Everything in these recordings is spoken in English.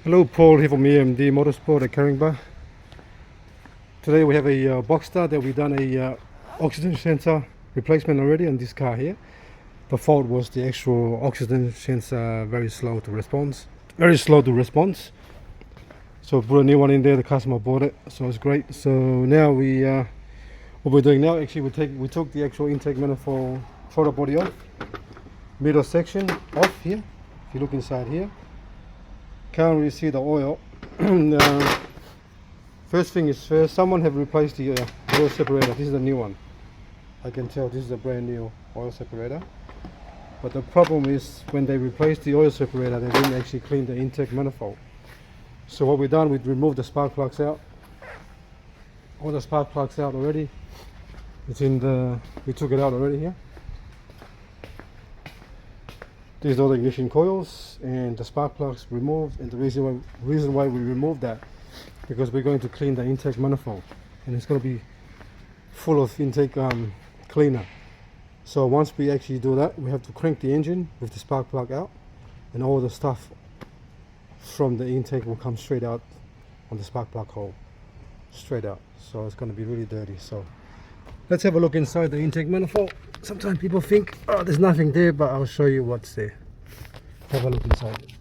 Hello, Paul here from EMD Motorsport at Caringbah. Today we have a Boxster that we've done a oxygen sensor replacement already on this car here. The fault was the actual oxygen sensor very slow to respond. So put a new one in there. The customer bought it, so it's great. So now what we're doing now, actually we took the actual intake manifold throttle body off, middle section off here. If you look inside here, can't really see the oil. First thing is first, someone have replaced the oil separator. This is a new one. I can tell this is a brand new oil separator. But the problem is when they replaced the oil separator, they didn't actually clean the intake manifold. So what we've done, we've removed the spark plugs out. All the spark plugs out already. It's in the, we took it out already here. These are the ignition coils and the spark plugs removed, and the reason why we removed that, because we're going to clean the intake manifold and it's going to be full of intake cleaner. So once we actually do that, we have to crank the engine with the spark plug out, and all the stuff from the intake will come straight out on the spark plug hole, straight out. So it's going to be really dirty. So let's have a look inside the intake manifold. Sometimes people think, oh, there's nothing there, but I'll show you what's there. Have a look inside it.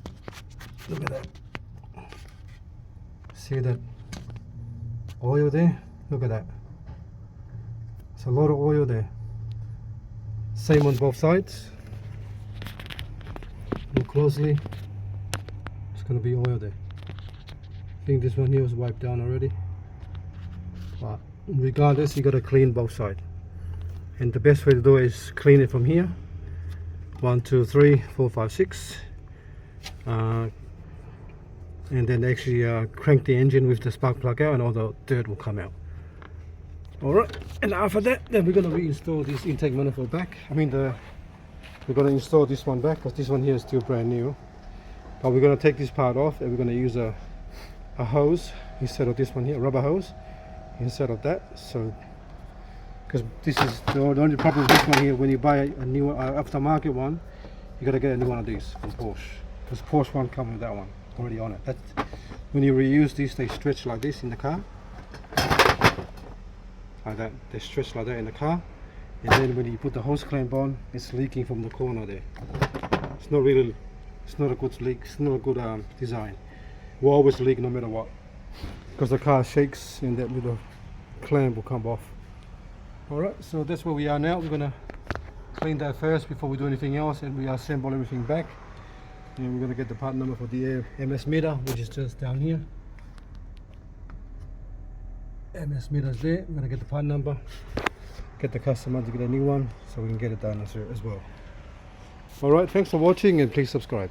Look at that. See that oil there? Look at that. It's a lot of oil there. Same on both sides. Look closely. It's going to be oil there. I think this one here was wiped down already. But regardless, you got to clean both sides. And the best way to do it is clean it from here. 1, 2, 3, 4, 5, 6. And then actually crank the engine with the spark plug out, and all the dirt will come out. Alright, and after that, then we're going to reinstall this intake manifold back. we're going to install this one back, because this one here is still brand new. But we're going to take this part off, and we're going to use a hose instead of this one here, a rubber hose instead of that. So because this is the only problem with this one here, when you buy a new aftermarket one, you got to get a new one of these from Porsche, because Porsche one comes with that one already on it. That's, when you reuse these, they stretch like this in the car, like that. They stretch like that in the car, and then when you put the hose clamp on, it's leaking from the corner there. It's not a good leak. It's not a good design. It will always leak no matter what, because the car shakes and that little clamp will come off. Alright, so that's where we are now. We're going to clean that first before we do anything else, and we assemble everything back. And we're going to get the part number for the MS meter, which is just down here. MS meter is there. We're going to get the part number, get the customer to get a new one, so we can get it done as well. Alright, thanks for watching, and please subscribe.